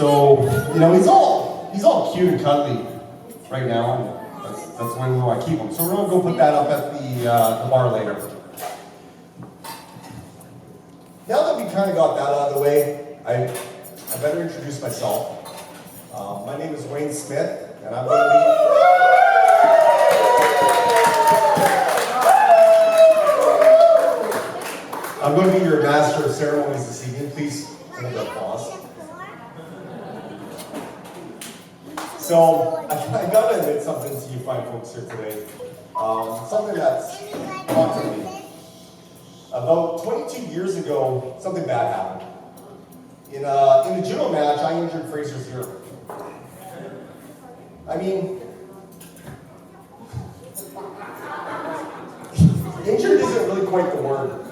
So, you know, he's all cute and cuddly right now. That's the way we want to keep him. So we're gonna go put that up at the bar later. Now that we kind of got that out of the way, I better introduce myself. My name is Wayne Smith, and I'm going to be your master of ceremonies this evening. Please take a pause. So I gotta admit something to you fine folks here today. Something that's haunted me. About 22 years ago, something bad happened. In a judo match, I injured Frazer's ear. I mean, injured isn't really quite the word.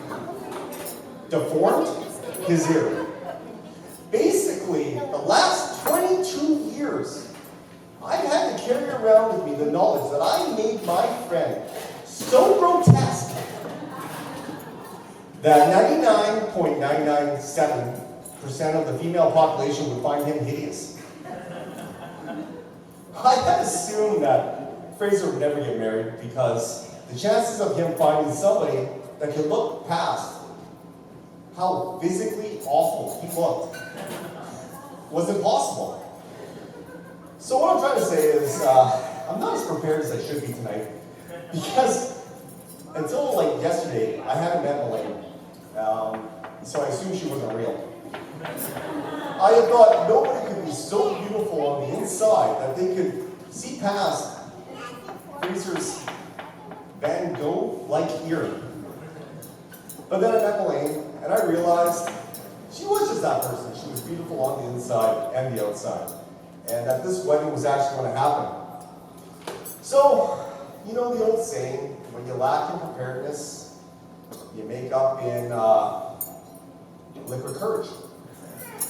Deformed his ear. Basically, the last 22 years, I've had to carry around with me the knowledge that I made my friend so grotesque that 99.997% of the female population would find him hideous. I had assumed that Frazer would never get married because the chances of him finding somebody that could look past how physically awful he looked was impossible. So what I'm trying to say is, I'm not as prepared as I should be tonight, because until like yesterday, I hadn't met Melane, so I assumed she wasn't real. I had thought nobody could be so beautiful on the inside that they could see past Frazer's Van Gogh-like ear. But then I met Melane, and I realized she was just that person. She was beautiful on the inside and the outside. And that this wedding was actually going to happen. So, you know the old saying, when you lack in preparedness, you make up in liquid courage.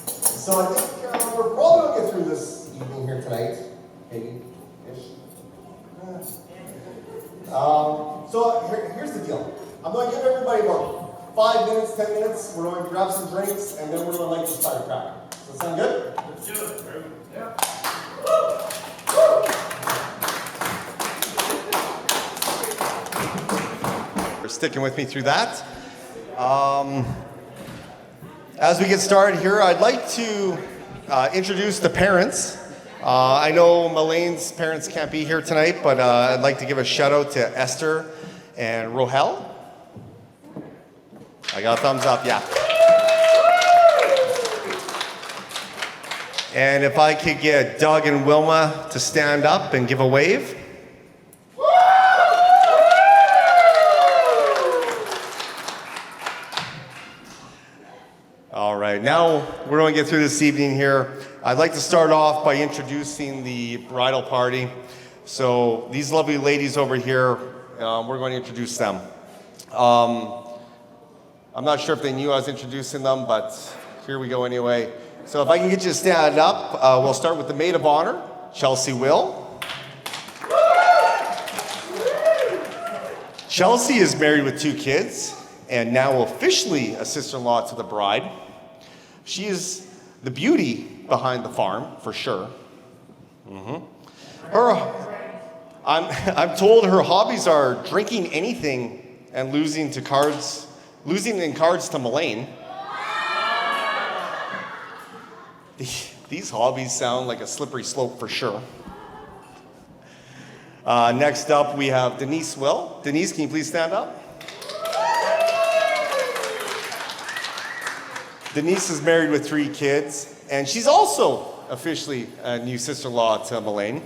So I think we're probably going to get through this evening here tonight, maybe-ish. So here's the deal. I'm going to give everybody about 5 minutes, 10 minutes. We're going to grab some drinks, and then we're going to light this firecracker. Does that sound good? Let's do it. Yeah. For sticking with me through that. As we get started here, I'd like to introduce the parents. I know Melane's parents can't be here tonight, but I'd like to give a shout out to Esther and Rohel. I got a thumbs up, yeah. And if I could get Doug and Wilma to stand up and give a wave. All right, now we're going to get through this evening here. I'd like to start off by introducing the bridal party. So these lovely ladies over here, we're going to introduce them. I'm not sure if they knew I was introducing them, but here we go anyway. So if I can get you to stand up, we'll start with the maid of honor, Chelsea Will. Chelsea is married with 2 kids and now officially a sister-in-law to the bride. She is the beauty behind the farm, for sure. I'm told her hobbies are drinking anything and losing in cards to Melane. These hobbies sound like a slippery slope for sure. Next up, we have Denise Will. Denise, can you please stand up? Denise is married with 3 kids, and she's also officially a new sister-in-law to Melane.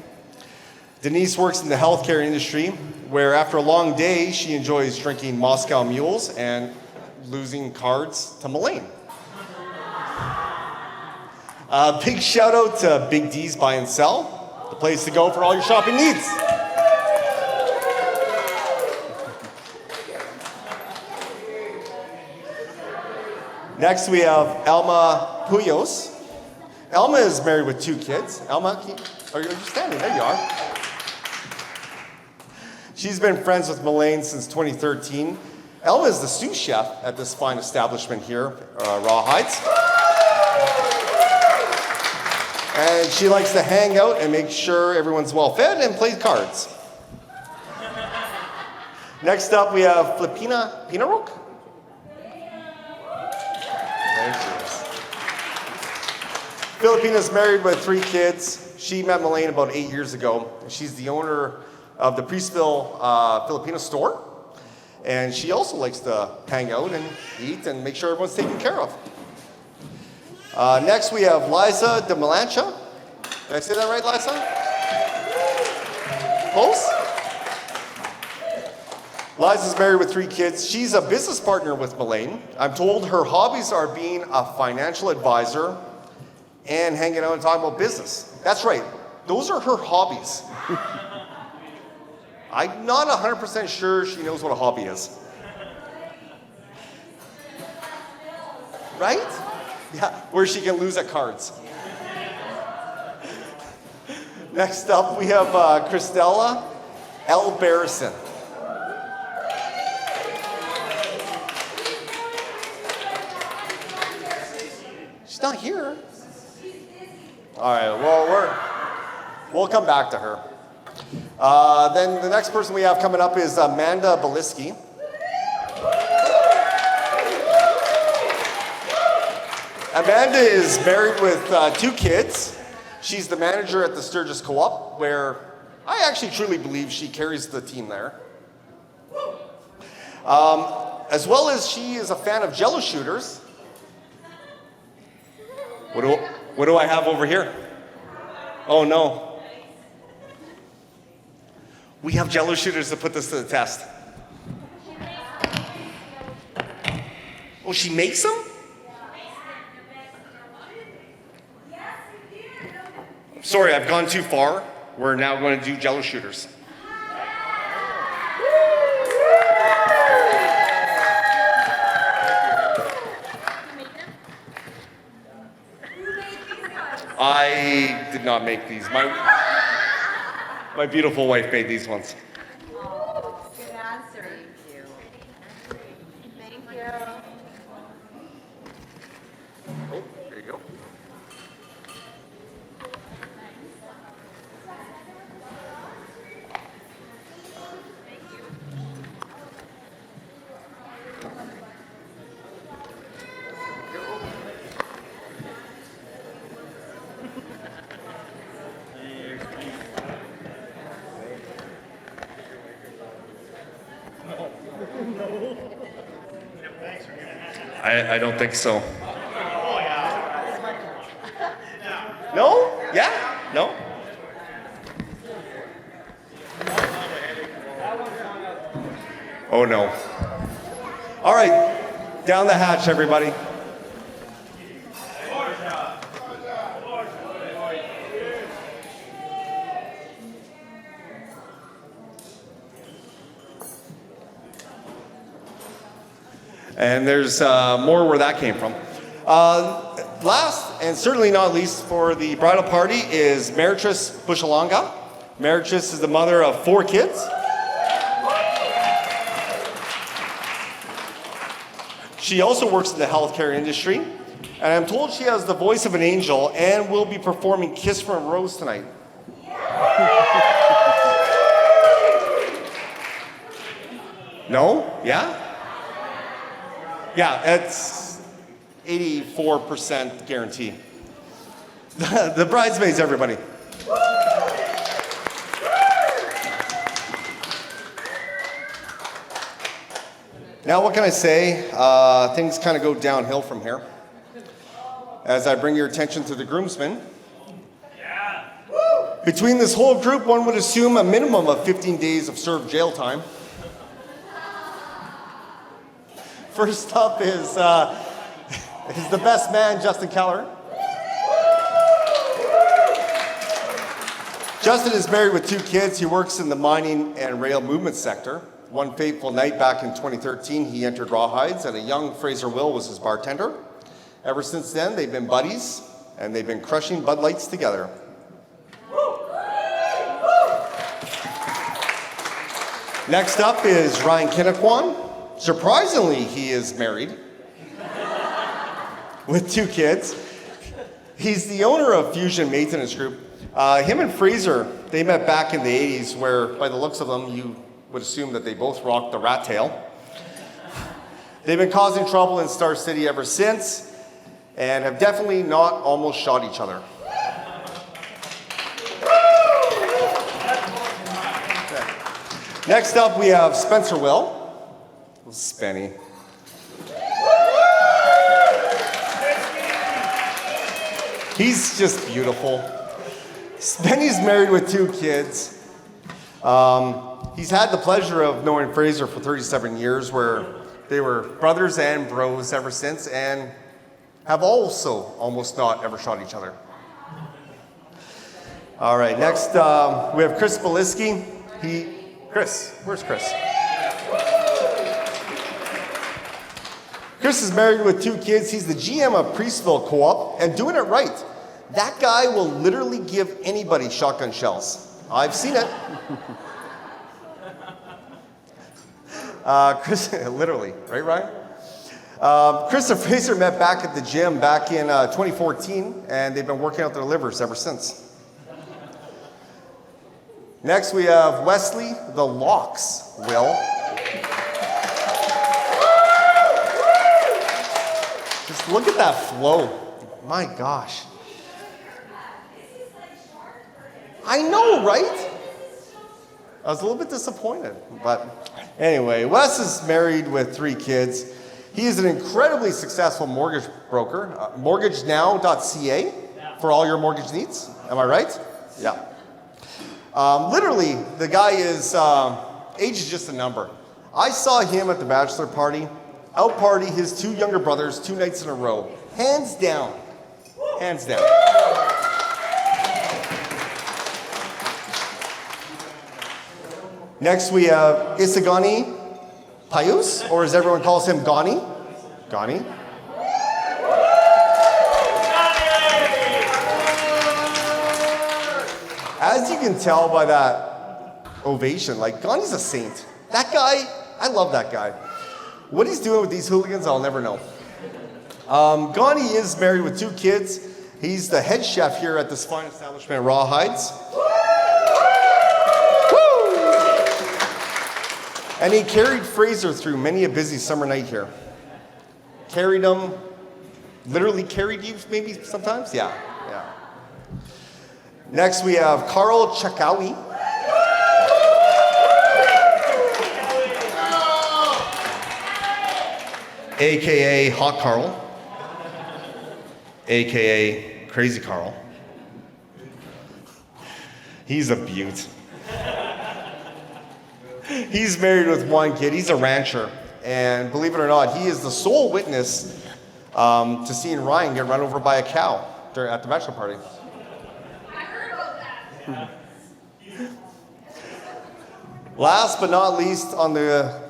Denise works in the healthcare industry, where after a long day, she enjoys drinking Moscow mules and losing cards to Melane. Big shout out to Big D's Buy and Sell, the place to go for all your shopping needs. Next we have Elma Puyos. Elma is married with 2 kids. Elma, are you standing? There you are. She's been friends with Melane since 2013. Elma is the sous chef at this fine establishment here, Rawhides. And she likes to hang out and make sure everyone's well fed and play cards. Next up, we have Filipina Pinarok. Filipina's married with 3 kids. She met Melane about 8 years ago. She's the owner of the Priestville Filipino store. And she also likes to hang out and eat and make sure everyone's taken care of. Next, we have Liza de Melancha. Did I say that right, Liza? Close? Liza's married with 3 kids. She's a business partner with Melane. I'm told her hobbies are being a financial advisor and hanging out and talking about business. That's right. Those are her hobbies. I'm not 100% sure she knows what a hobby is. Right? Yeah, where she can lose at cards. Next up, we have Christella L. Barrison. She's not here. All right, well, we'll come back to her. Then the next person we have coming up is Amanda Beliski. Amanda is married with 2 kids. She's the manager at the Sturgis Co-op, where I actually truly believe she carries the team there. As well as she is a fan of Jello shooters. What do I have over here? Oh no. We have Jello shooters to put this to the test. Oh, she makes them? Sorry, I've gone too far. We're now going to do Jello shooters. I did not make these. My beautiful wife made these ones. Oh, good answer. Thank you. Thank you. Oh, there you go. I don't think so. No? Yeah? No? Oh no. All right, down the hatch, everybody. And there's more where that came from. Last, and certainly not least for the bridal party, is Maritress Bushalanga. Maritress is the mother of 4 kids. She also works in the healthcare industry. And I'm told she has the voice of an angel and will be performing Kiss from a Rose tonight. No? Yeah? Yeah, it's 84% guarantee. The bridesmaids, everybody. Now, what can I say? Things kind of go downhill from here. As I bring your attention to the groomsmen. Between this whole group, one would assume a minimum of 15 days of served jail time. First up is the best man, Justin Keller. Justin is married with 2 kids. He works in the mining and rail movement sector. One fateful night back in 2013, he entered Rawhides, and a young Fraser Will was his bartender. Ever since then, they've been buddies, and they've been crushing Bud Lights together. Next up is Ryan Kinniquan. Surprisingly, he is married with 2 kids. He's the owner of Fusion Maintenance Group. Him and Frazer, they met back in the 80s, where by the looks of them, you would assume that they both rocked the rat tail. They've been causing trouble in Star City ever since, and have definitely not almost shot each other. Okay. Next up, we have Spencer Will. Spenny. He's just beautiful. Spenny's married with 2 kids. He's had the pleasure of knowing Frazer for 37 years, where they were brothers and bros ever since, and have also almost not ever shot each other. All right, next we have Chris Beliski. Chris, where's Chris? Chris is married with 2 kids. He's the GM of Priestville Co-op, and doing it right. That guy will literally give anybody shotgun shells. I've seen it. Chris, literally, right, Ryan? Chris and Frazer met back at the gym back in 2014, and they've been working out their livers ever since. Next, we have Wesley the Locks Will. Just look at that flow. My gosh. I know, right? I was a little bit disappointed, but anyway, Wes is married with 3 kids. He is an incredibly successful mortgage broker, mortgagenow.ca for all your mortgage needs. Am I right? Yeah. Literally, the guy is, age is just a number. I saw him at the bachelor party, out-party his 2 younger brothers 2 nights in a row. Hands down. Hands down. Next we have Isagani Payus, or as everyone calls him, Gani. Gani. As you can tell by that ovation, like, Gani's a saint. That guy, I love that guy. What he's doing with these hooligans, I'll never know. Gani is married with 2 kids. He's the head chef here at this fine establishment, Rawhides. And he carried Frazer through many a busy summer night here. Carried him, literally carried you maybe sometimes? Yeah. Next we have Carl Chakawi. AKA Hot Carl. AKA Crazy Carl. He's a beaut. He's married with 1 kid. He's a rancher. And believe it or not, he is the sole witness to seeing Ryan get run over by a cow at the bachelor party. I heard about that. Last but not least, on the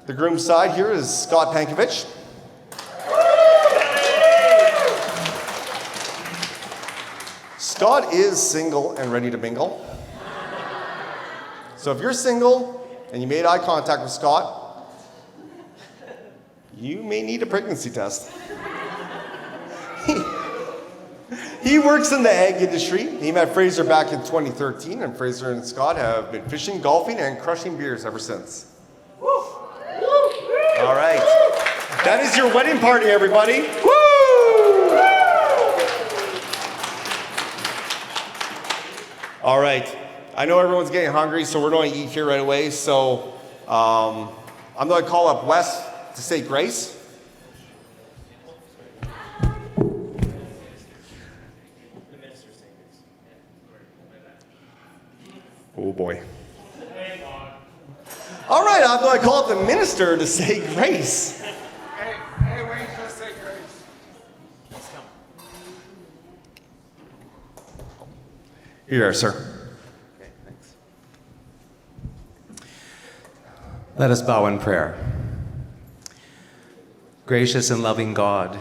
groom's side here is Scott Pankovich. Scott is single and ready to mingle. So if you're single and you made eye contact with Scott, you may need a pregnancy test. He works in the egg industry. He met Frazer back in 2013, and Frazer and Scott have been fishing, golfing, and crushing beers ever since. All right. That is your wedding party, everybody. Woo! All right. I know everyone's getting hungry, so we're going to eat here right away. So I'm going to call up Wes to say grace. Oh boy. All right, I'm going to call up the minister to say grace. Hey, wait, let's say grace. Let's come. Here you are, sir. Okay, thanks. Let us bow in prayer. Gracious and loving God,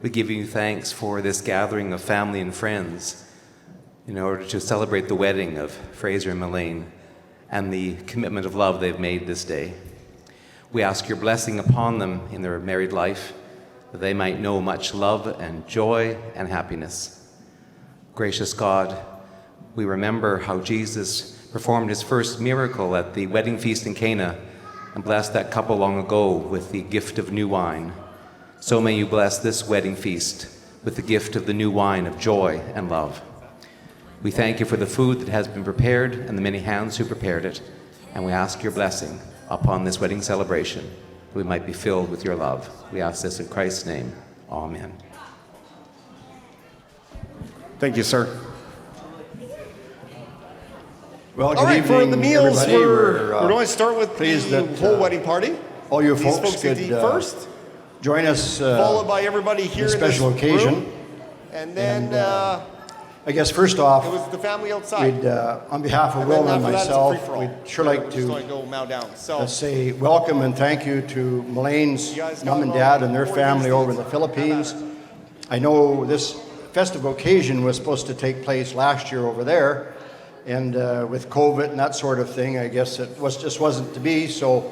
we give you thanks for this gathering of family and friends in order to celebrate the wedding of Frazer and Melane and the commitment of love they've made this day. We ask your blessing upon them in their married life, that they might know much love and joy and happiness. Gracious God, we remember how Jesus performed his first miracle at the wedding feast in Cana and blessed that couple long ago with the gift of new wine. So may you bless this wedding feast with the gift of the new wine of joy and love. We thank you for the food that has been prepared and the many hands who prepared it, and we ask your blessing upon this wedding celebration, that we might be filled with your love. We ask this in Christ's name. Amen. Thank you, sir. Well, All good right, for evening, the meals, everybody. we're going to start with pleased the that, whole wedding party. all you These folks get could to eat first, join us followed by everybody here this in this special occasion. room. And then I guess first off, it was the family outside. we'd, on behalf of And then Will and after that, it's a myself, free-for-all. we'd sure like We're just going to to go mow down. So say welcome and thank you to Melane's You guys mom got and about dad and their 4 family years over in to the Philippines. I know this festive occasion was supposed to take place last year over there, and with COVID and that sort of thing, I guess it just wasn't to be. So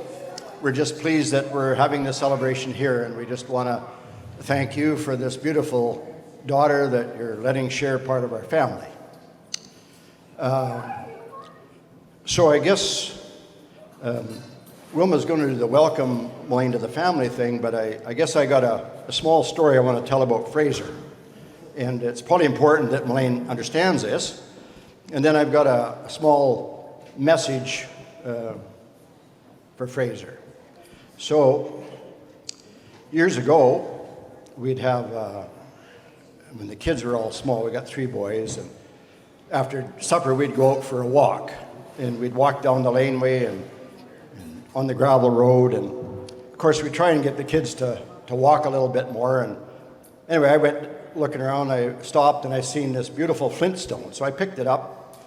we're just pleased that we're having this celebration here, and we just want to thank you for this beautiful daughter that you're letting share part of our family. So I guess Wilma's going to do the welcome Melane to the family thing, but I guess I got a small story I want to tell about Frazer. And it's probably important that Melane understands this. And then I've got a small message for Frazer. So years ago, we'd have, when the kids were all small, we got 3 boys, and after supper, we'd go out for a walk. And we'd walk down the laneway and on the gravel road. And of course, we try and get the kids to walk a little bit more. And anyway, I went looking around, I stopped and I seen this beautiful flintstone. So I picked it up.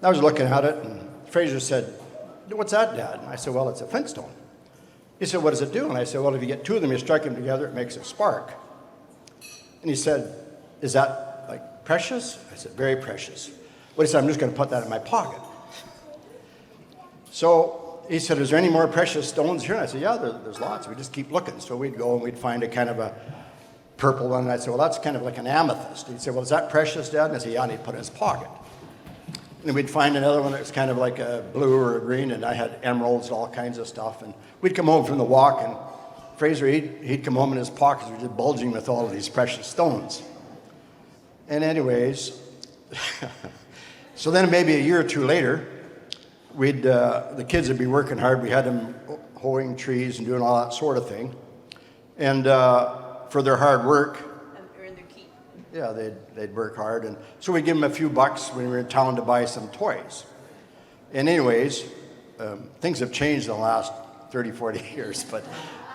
I was looking at it, and Frazer said, "What's that, Dad?" And I said, "Well, it's a flintstone." He said, "What does it do?" And I said, "Well, if you get 2 of them, you strike them together, it makes a spark." And he said, "Is that like precious?" I said, "Very precious." Well, he said, "I'm just going to put that in my pocket." So he said, "Is there any more precious stones here?" And I said, "Yeah, there's lots. We just keep looking." So we'd go and we'd find a kind of a purple one. And I'd say, "Well, that's kind of like an amethyst." He'd say, "Well, is that precious, Dad?" And I said, "Yeah," and he'd put it in his pocket. And then we'd find another one that was kind of like a blue or a green, and I had emeralds and all kinds of stuff. And we'd come home from the walk, and Frazer, he'd come home in his pockets were just bulging with all of these precious stones. And anyways, so then maybe a year or 2 later, the kids would be working hard. We had them hoeing trees and doing all that sort of thing. And for their hard work, And earn their keep. yeah, they'd work hard. And so we'd give them a few bucks when we were in town to buy some toys. And anyways, things have changed in the last 30, 40 years, but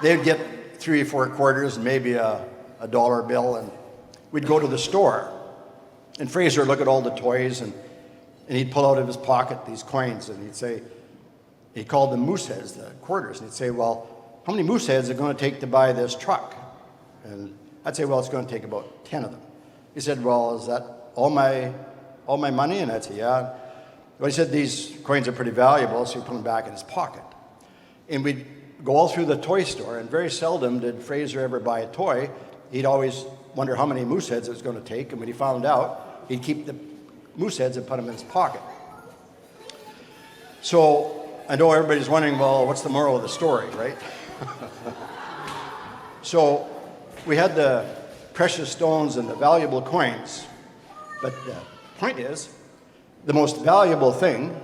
they'd get 3 or 4 quarters and maybe a dollar bill, and we'd go to the store. And Frazer would look at all the toys, and he'd pull out of his pocket these coins, and he'd say, he called them moose heads, the quarters, and he'd say, "Well, how many moose heads are going to take to buy this truck?" And I'd say, "Well, it's going to take about 10 of them." He said, "Well, is that all my money?" And I'd say, "Yeah." Well, he said, "These coins are pretty valuable," so he put them back in his pocket. And we'd go all through the toy store, and very seldom did Frazer ever buy a toy. He'd always wonder how many moose heads it was going to take, and when he found out, he'd keep the moose heads and put them in his pocket. So I know everybody's wondering, well, what's the moral of the story, right? So we had the precious stones and the valuable coins, but the point is, the most valuable thing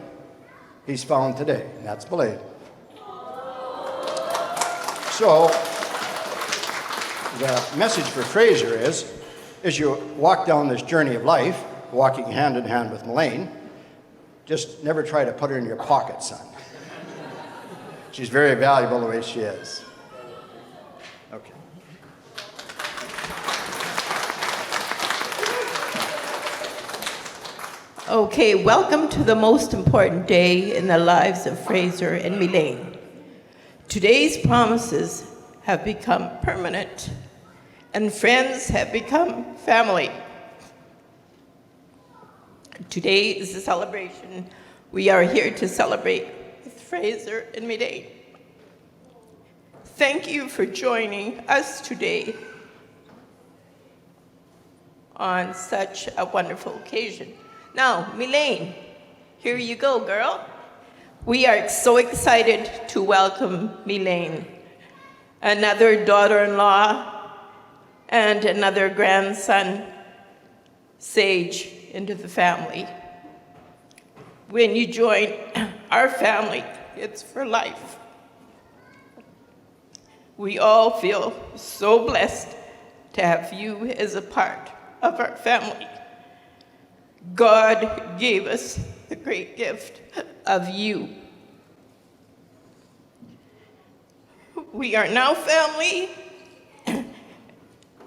he's found today, and that's Melane. So the message for Frazer is, as you walk down this journey of life, walking hand in hand with Melane, just never try to put her in your pocket, son. She's very valuable the way she is. Okay. Okay, welcome to the most important day in the lives of Frazer and Melane. Today's promises have become permanent, and friends have become family. Today is a celebration. We are here to celebrate with Frazer and Melane. Thank you for joining us today. on such a wonderful occasion. Now, Melane, here you go, girl. We are so excited to welcome Melane, another daughter-in-law and another grandson, Sage, into the family. When you join our family, it's for life. We all feel so blessed to have you as a part of our family. God gave us the great gift of you. We are now family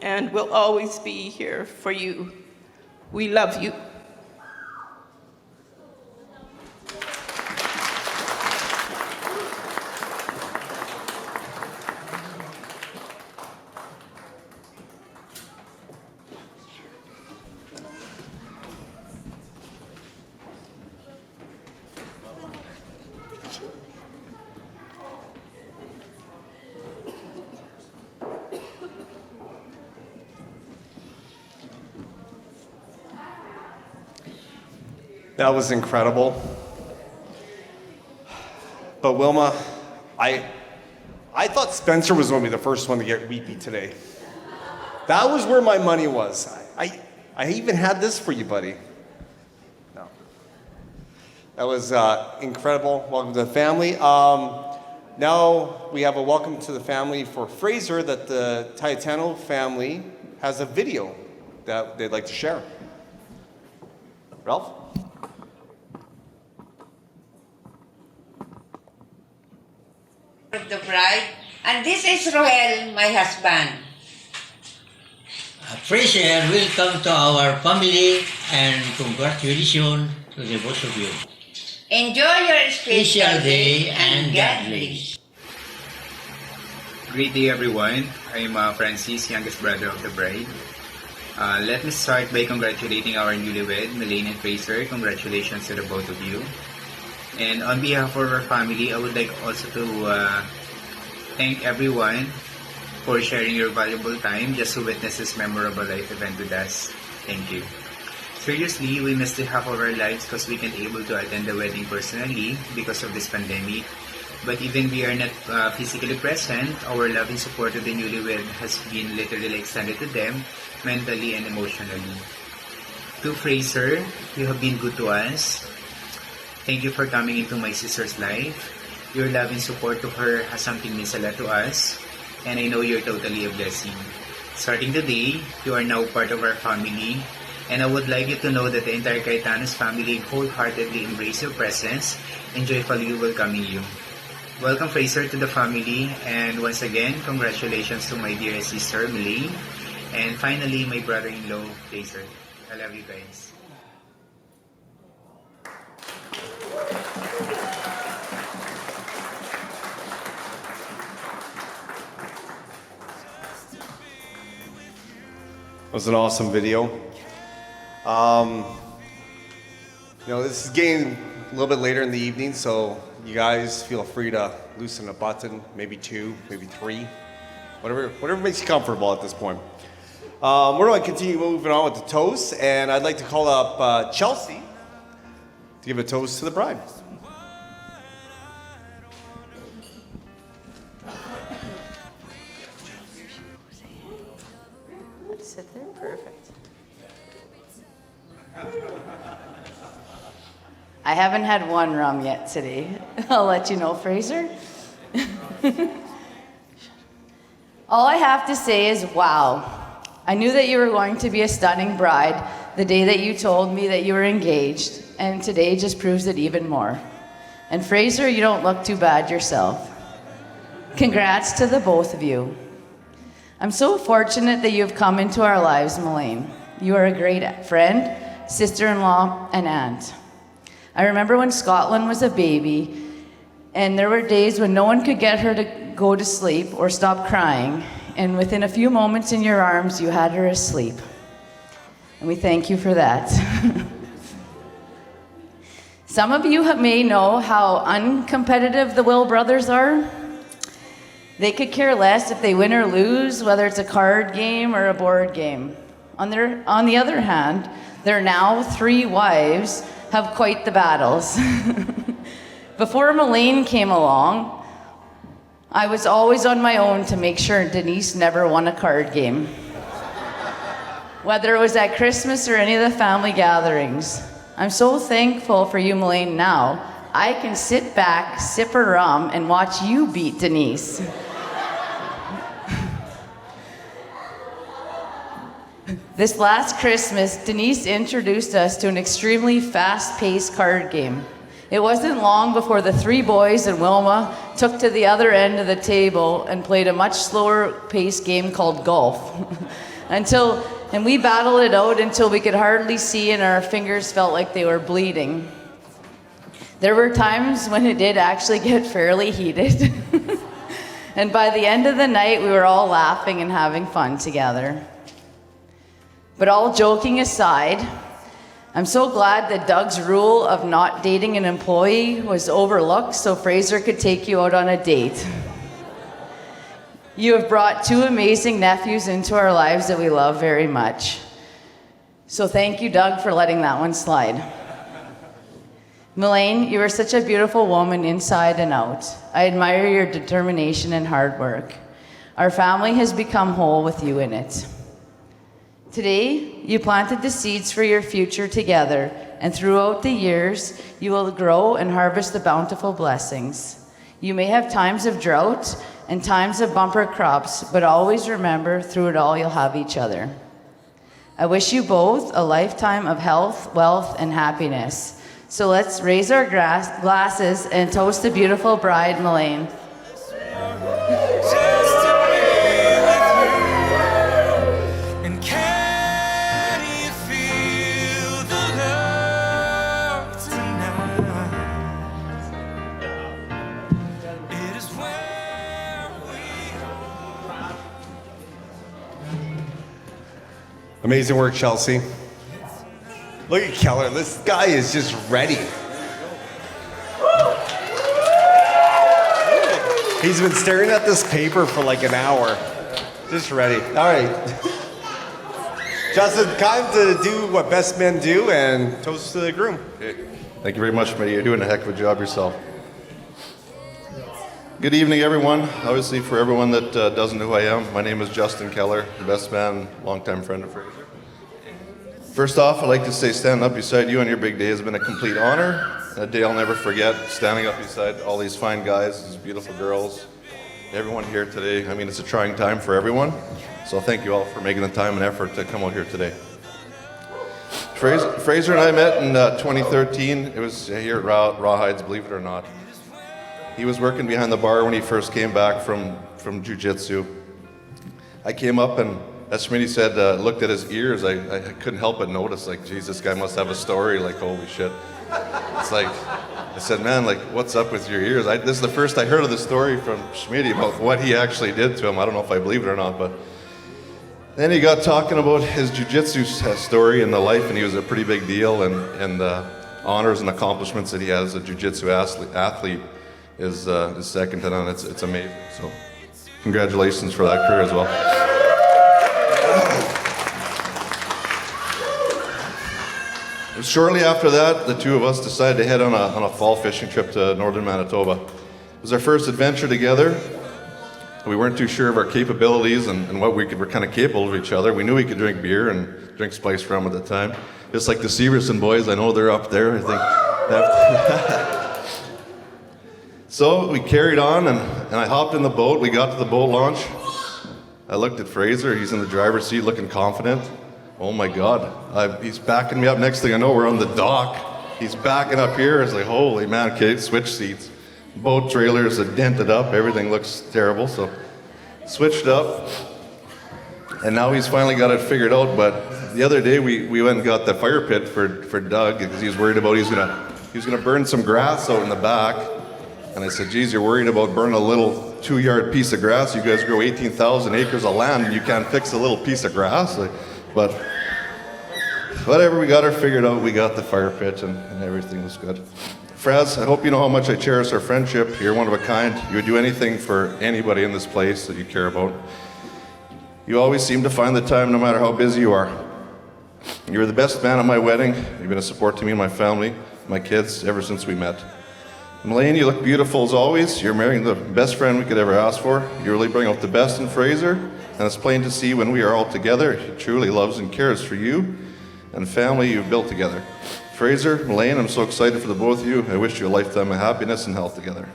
and will always be here for you. We love you. That was incredible. But Wilma, I thought Spencer was going to be the first one to get weepy today. That was where my money was. I even had this for you, buddy. No. That was incredible. Welcome to the family. Now we have a welcome to the family for Frazer that the Tayetano family has a video that they'd like to share. Ralph? Of the bride, and this is Roel, my husband. Frazer, welcome to our family and congratulations to the both of you. Enjoy your Special day and God bless. Great day, everyone. I'm Francis, youngest brother of the bride. Let me start by congratulating our newlywed, Melane and Frazer. Congratulations to the both of you. And on behalf of our family, I would like also to thank everyone for sharing your valuable time just to witness this memorable life event with us. Thank you. Seriously, we missed the half of our lives because we can't able to attend the wedding personally because of this pandemic. But even we are not physically present, our love and support to the newlywed has been literally extended to them mentally and emotionally. To Frazer, you have been good to us. Thank you for coming into my sister's life. Your love and support to her has something means a lot to us, and I know you're totally a blessing. Starting today, you are now part of our family, and I would like you to know that the entire Cayetanos family wholeheartedly embrace your presence and joyfully welcoming you. Welcome, Frazer, to the family, and once again, congratulations to my dear sister, Melane, and finally, my brother-in-law, Frazer. I love you guys. It was an awesome video. This is getting a little bit later in the evening, so you guys feel free to loosen a button, maybe 2, maybe 3, whatever makes you comfortable at this point. We're going to continue moving on with the toast, and I'd like to call up Chelsea to give a toast to the bride. Sit there, perfect. I haven't had one rum yet today. I'll let you know, Frazer. All I have to say is, wow. I knew that you were going to be a stunning bride the day that you told me that you were engaged, and today just proves it even more. And Frazer, you don't look too bad yourself. Congrats to the both of you. I'm so fortunate that you've come into our lives, Melane. You are a great friend, sister-in-law, and aunt. I remember when Scotland was a baby, and there were days when no one could get her to go to sleep or stop crying, and within a few moments in your arms, you had her asleep. And we thank you for that. Some of you may know how uncompetitive the Will brothers are. They could care less if they win or lose, whether it's a card game or a board game. On the other hand, their now 3 wives have quite the battles. Before Melane came along, I was always on my own to make sure Denise never won a card game. Whether it was at Christmas or any of the family gatherings. I'm so thankful for you, Melane, now. I can sit back, sip a rum, and watch you beat Denise. This last Christmas, Denise introduced us to an extremely fast-paced card game. It wasn't long before the 3 boys and Wilma took to the other end of the table and played a much slower-paced game called golf. And we battled it out until we could hardly see and our fingers felt like they were bleeding. There were times when it did actually get fairly heated. And by the end of the night, we were all laughing and having fun together. But all joking aside, I'm so glad that Doug's rule of not dating an employee was overlooked so Frazer could take you out on a date. You have brought 2 amazing nephews into our lives that we love very much. So thank you, Doug, for letting that one slide. Melane, you are such a beautiful woman inside and out. I admire your determination and hard work. Our family has become whole with you in it. Today, you planted the seeds for your future together, and throughout the years, you will grow and harvest the bountiful blessings. You may have times of drought and times of bumper crops, but always remember, through it all, you'll have each other. I wish you both a lifetime of health, wealth, and happiness. So let's raise our glasses and toast the beautiful bride, Melane. Amazing work, Chelsea. Look at Keller. This guy is just ready. He's been staring at this paper for like an hour. Just ready. All right. Justin, time to do what best men do and toast to the groom. Okay. Thank you very much, Matty. You're doing a heck of a job yourself. Good evening, everyone. Obviously, for everyone that doesn't know who I am, my name is Justin Keller, best man, longtime friend of Frazer. First off, I'd like to say standing up beside you on your big day has been a complete honor. A day I'll never forget, standing up beside all these fine guys, these beautiful girls, everyone here today. I mean, it's a trying time for everyone, so thank you all for making the time and effort to come out here today. Frazer and I met in 2013. It was here at Rawhides, believe it or not. He was working behind the bar when he first came back from jiu-jitsu. I came up and, as Schmitty said, looked at his ears. I couldn't help but notice, like, geez, this guy must have a story, like, holy shit. It's like, I said, man, like, what's up with your ears? This is the first I heard of the story from Schmitty about what he actually did to him. I don't know if I believe it or not, but then he got talking about his jiu-jitsu story and the life, and he was a pretty big deal, and the honors and accomplishments that he has as a jiu-jitsu athlete is second to none. It's amazing. So congratulations for that career as well. Shortly after that, the two of us decided to head on a fall fishing trip to northern Manitoba. It was our first adventure together. We weren't too sure of our capabilities and what we were kind of capable of each other. We knew we could drink beer and drink spiced rum at the time. Just like the Severson boys, I know they're up there, I think. So we carried on, and I hopped in the boat. We got to the boat launch. I looked at Frazer. He's in the driver's seat looking confident. Oh my God. He's backing me up. Next thing I know, we're on the dock. He's backing up here. It's like, holy man, okay, switch seats. Boat trailers are dented up. Everything looks terrible. So switched up. And now he's finally got it figured out. But the other day, we went and got the fire pit for Doug because he was worried about he was gonna burn some grass out in the back. And I said, geez, you're worried about burning a little 2-yard piece of grass. You guys grow 18,000 acres of land and you can't fix a little piece of grass. But whatever, we got her figured out. We got the fire pit and everything was good. Fraz, I hope you know how much I cherish our friendship. You're one of a kind. You would do anything for anybody in this place that you care about. You always seem to find the time no matter how busy you are. You were the best man at my wedding. You've been a support to me and my family, my kids, ever since we met. Melane, you look beautiful as always. You're marrying the best friend we could ever ask for. You really bring out the best in Fraser, and it's plain to see when we are all together, he truly loves and cares for you and the family you've built together. Fraser, Melane, I'm so excited for the both of you. I wish you a lifetime of happiness and health together.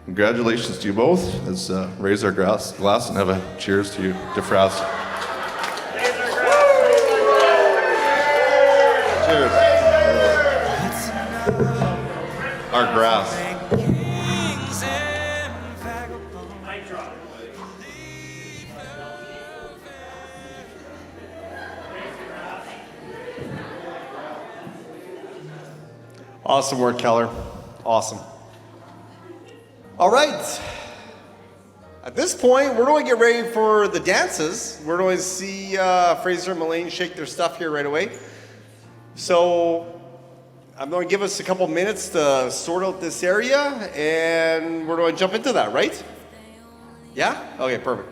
Congratulations to you both. Let's raise our glass and have a cheers to you, to Fraz. Cheers. Our grass. Awesome work, Keller. Awesome. All right. At this point, we're going to get ready for the dances. We're going to see Fraser and Melane shake their stuff here right away. So I'm going to give us a couple minutes to sort out this area, and we're going to jump into that, right? Yeah? Okay, perfect.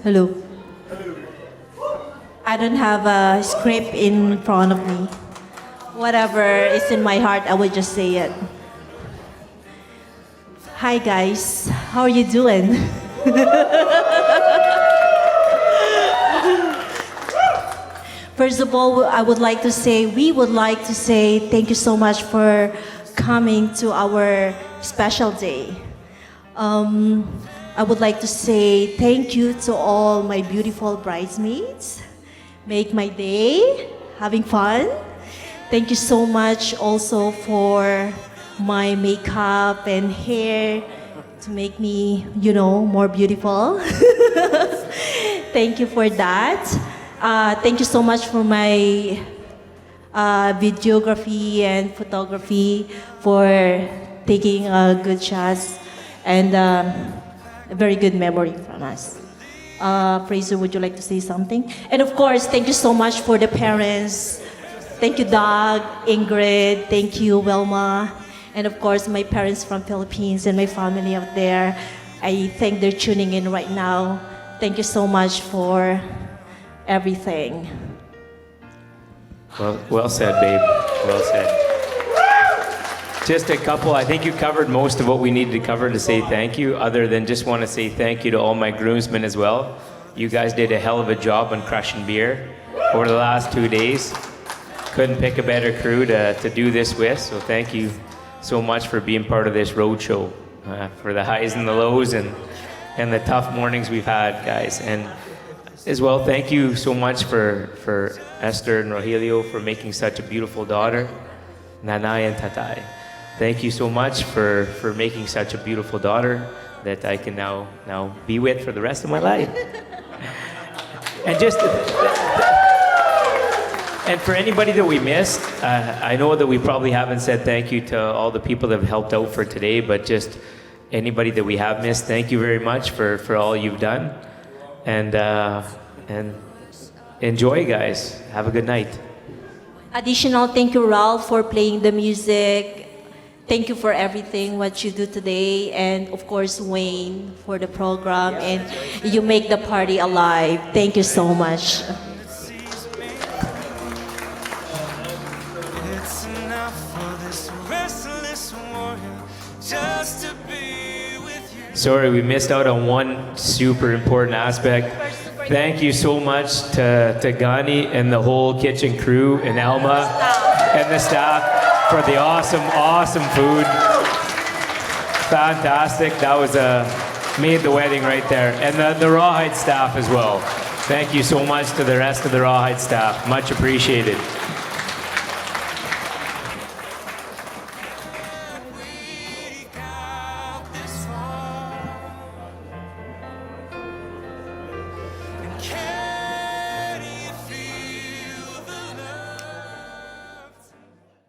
Hello. I don't have a script in front of me. Whatever is in my heart, I will just say it. Hi guys, how are you doing? First of all, we would like to say thank you so much for coming to our special day. I would like to say thank you to all my beautiful bridesmaids. Make my day, having fun. Thank you so much also for my makeup and hair to make me, more beautiful. Thank you for that. Thank you so much for my videography and photography for taking good shots and a very good memory from us. Fraser, would you like to say something? And of course, thank you so much for the parents. Thank you, Doug, Ingrid, thank you, Wilma, and of course, my parents from Philippines and my family out there. I think they're tuning in right now. Thank you so much for everything. Well said, babe. Well said. Just a couple, I think you covered most of what we needed to cover to say thank you, other than just want to say thank you to all my groomsmen as well. You guys did a hell of a job on crushing beer over the last 2 days. Couldn't pick a better crew to do this with, so thank you so much for being part of this road show, for the highs and the lows and the tough mornings we've had, guys. And as well, thank you so much for Esther and Rogelio for making such a beautiful daughter, Nanay and Tatay. Thank you so much for making such a beautiful daughter that I can now be with for the rest of my life. And just and for anybody that we missed, I know that we probably haven't said thank you to all the people that have helped out for today, but just anybody that we have missed, thank you very much for all you've done. And enjoy, guys. Have a good night. Additional thank you, Ralph, for playing the music. Thank you for everything, what you do today. And of course, Wayne, for the program. And you make the party alive. Thank you so much. Sorry, we missed out on one super important aspect. Thank you so much to Gani and the whole kitchen crew and Alma and the staff for the awesome food. Fantastic. That was made the wedding right there. And the Rawhide staff as well. Thank you so much to the rest of the Rawhide staff. Much appreciated. Can